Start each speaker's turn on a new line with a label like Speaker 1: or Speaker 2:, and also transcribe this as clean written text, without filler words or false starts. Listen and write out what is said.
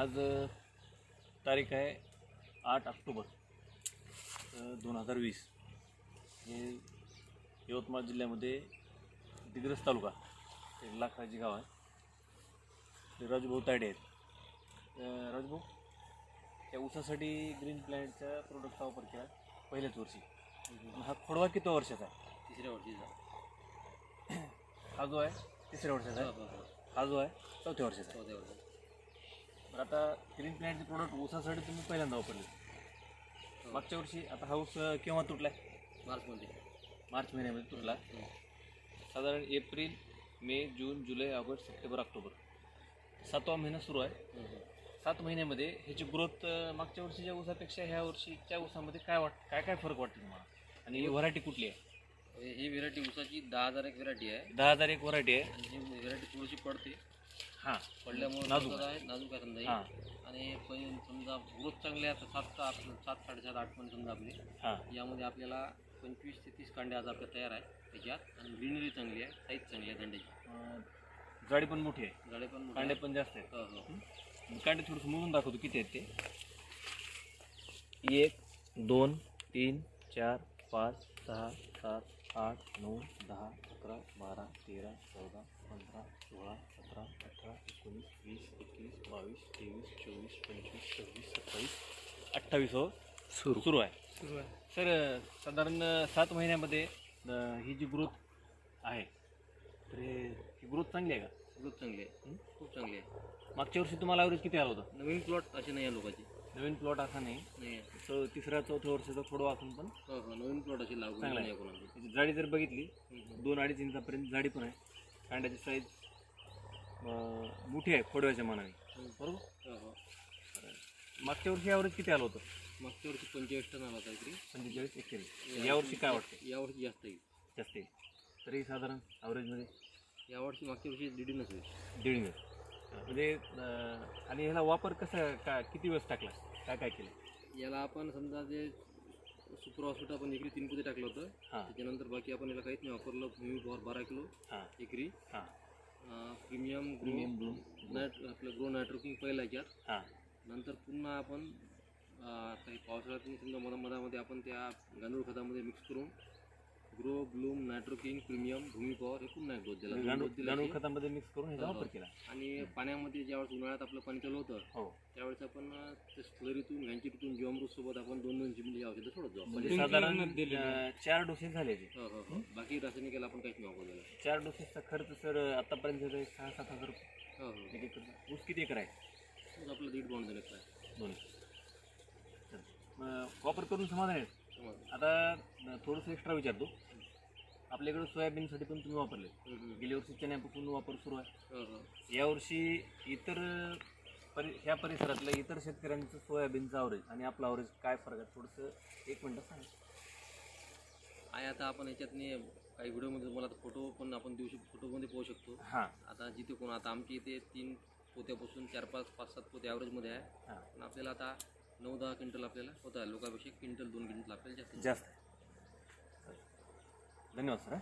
Speaker 1: आज तारीख आहे 8 ऑक्टोबर 2020. हे यवतमाळ जिल्ह्यामध्ये दिग्रस तालुका एक लाखाची गाव आहे. ते राजूभाऊ तायडे आहेत. राजूभाऊ, त्या ऊसासाठी ग्रीन प्लॅनेटच्या प्रोडक्टचा वापर केला पहिल्याच वर्षी. हा खोडवा किती वर्षाचा आहे?
Speaker 2: तिसऱ्या वर्षीचा.
Speaker 1: हा जो आहे तिसऱ्या वर्षाचा आहे. हा जो आहे चौथ्या वर्षाचा आहे.
Speaker 2: चौथ्या वर्षी.
Speaker 1: तर आता ग्रीन प्लॅनेटचे प्रोडक्ट ऊसासाठी तुम्ही पहिल्यांदा वापरले. मागच्या वर्षी आता हा ऊस केव्हा तुटला आहे? मार्च महिन्यामध्ये तुटला. साधारण एप्रिल, मे, जून, जुलै, ऑगस्ट, सप्टेंबर, ऑक्टोबर 7वा महिना सुरू आहे. 7 महिन्यामध्ये ह्याची ग्रोथ मागच्या वर्षीच्या ऊसापेक्षा ह्या वर्षीच्या ऊसामध्ये काय फरक वाटतो तुम्हाला? आणि ही व्हरायटी कुठली आहे?
Speaker 2: ही व्हेरायटी ऊसाची 10,000 एक व्हेरायटी आहे.
Speaker 1: 10,000 एक व्हरायटी आहे.
Speaker 2: आणि ही व्हेरायटी थोडीशी पडते.
Speaker 1: हां,
Speaker 2: पडल्यामुळे
Speaker 1: नाजूक
Speaker 2: आहे, नाजूक आहे समजा.
Speaker 1: हां
Speaker 2: आणि पण समजा ग्रोथ चांगली आहे. 7, 7.5, 8 पण समजा आपली.
Speaker 1: हां
Speaker 2: यामध्ये आपल्याला 25 ते 30 कांडे आज आपल्या तयार आहे त्याच्यात. आणि ग्रीनरी चांगली आहे, साईज चांगली आहे कांड्याची.
Speaker 1: जाडी पण मोठी आहे,
Speaker 2: झाडे पण
Speaker 1: कांडे पण जास्त आहेत.
Speaker 2: हो.
Speaker 1: कांडे थोडंसं मोजून दाखवतो किती आहेत ते. 1, 2, 3, 4, 5, 6, 7, 8, 9, 10, 11, 12, 13, 14, 15, 16, 17, 18, 19, 20, 21, 22, 23, 24, 25, 26, 27, 28 सुरू आहे. सर, साधारण 7 महिन्यामध्ये ही जी ग्रोथ आहे तर ही ग्रोथ चांगली आहे का?
Speaker 2: ग्रोथ चांगली आहे, खूप चांगली आहे.
Speaker 1: मागच्या वर्षी तुम्हाला ॲव्हरेज किती आलं होतं?
Speaker 2: नवीन प्लॉट असे नाही आहे लोकांची.
Speaker 1: नवीन प्लॉट असा नाही,
Speaker 2: नाही
Speaker 1: तर तिसऱ्या चौथ्या वर्षाचा थोडं वाचून पण
Speaker 2: हो, नवीन प्लॉट अशी लागू
Speaker 1: चांगला
Speaker 2: नाही
Speaker 1: आहे.
Speaker 2: कोणाची.
Speaker 1: त्याची जाडी जर बघितली 2-2.5 इंचापर्यंत जाडी पण आहे. कांड्याची साईज मोठी आहे खोडव्याच्या मानाने, बरोबर.
Speaker 2: हो.
Speaker 1: मागच्या वर्षी ॲव्हरेज किती आलं होतं?
Speaker 2: मागच्या वर्षी 45 टन आला होता तरी.
Speaker 1: 45-41. यावर्षी काय वाटतं?
Speaker 2: यावर्षी जास्त येईल.
Speaker 1: जास्त आहे तरी साधारण ॲव्हरेजमध्ये
Speaker 2: यावर्षी मागच्या वर्षी दीड नसेल.
Speaker 1: 1.5 म्हणजे. आणि ह्याला वापर कसा किती वेळेस टाकला, काय केलं?
Speaker 2: याला आपण समजा जे सुपर हॉस्पिटल आपण एकरी 3 पोते टाकलं होतं.
Speaker 1: हां
Speaker 2: त्याच्यानंतर बाकी आपण याला काहीच नाही वापरलं. भूमी पॉवर 12 किलो
Speaker 1: हां
Speaker 2: एकरी.
Speaker 1: हां
Speaker 2: प्रीमियम
Speaker 1: ब्लूम
Speaker 2: आपलं ग्रो नायट्रोकिंग पहिला याच्यात.
Speaker 1: हां
Speaker 2: नंतर पुन्हा आपण काही पावसाळ्यातून समजा मधामध्ये आपण त्या गांडूळ खतामध्ये मिक्स करून ग्रो, ब्लूम, नायट्रोकिंग, प्रीमियम, भूमी पॉवर हे पुन्हा एक डोस दिला.
Speaker 1: गांडूळ खतामध्ये मिक्स करून ह्याचा वापर केला.
Speaker 2: आणि पाण्यामध्ये ज्यावेळेस उन्हाळ्यात आपलं पाणी चालू होतं
Speaker 1: हो,
Speaker 2: त्यावेळेस आपण स्लरीतून घांचीतून जीवामृत सोबत आपण 2-2 चिमणी औषधं सोडत जाऊ.
Speaker 1: म्हणजे साधारण 4 डोसेस झाले ते.
Speaker 2: हो. बाकी रासायनिकला आपण काहीच नाही वापरलेलं.
Speaker 1: 4 डोसेसचा खर्च सर आतापर्यंत 6-7 हजार रुपये.
Speaker 2: हो.
Speaker 1: एक एकर ऊस किती एकर आहे?
Speaker 2: आपलं 1.5 पाऊंड दिलं काय
Speaker 1: 2 वापर करून समाधान आहे.
Speaker 2: समज.
Speaker 1: आता थोडंसं एक्स्ट्रा विचारतो. आपल्याकडे सोयाबीनसाठी पण तुम्ही वापरले. गेल्या वर्षी चण्यापासून वापर सुरू आहे.
Speaker 2: हो.
Speaker 1: यावर्षी इतर ह्या परिसरातल्या इतर शेतकऱ्यांचं सोयाबीनचं ॲव्हरेज आणि आपलं ॲव्हरेज काय फरक आहे? थोडंसं 1 मिनटं सांगा.
Speaker 2: आहे आता आपण याच्यातनी काही व्हिडिओमध्ये तुम्हाला फोटो पण आपण देऊ शकतो, फोटोमध्ये पाहू शकतो.
Speaker 1: हां
Speaker 2: आता जिथे कोण आता आमच्या इथे 3 पोत्यापासून 4-5, 5-7 पोते ॲव्हरेजमध्ये आहे.
Speaker 1: हां
Speaker 2: पण आपल्याला आता 9-10 क्विंटल आपल्याला होत आहे. लोकांपेक्षा क्विंटल 2 क्विंटल आपल्याला जास्त
Speaker 1: जास्त आहे. धन्यवाद सर.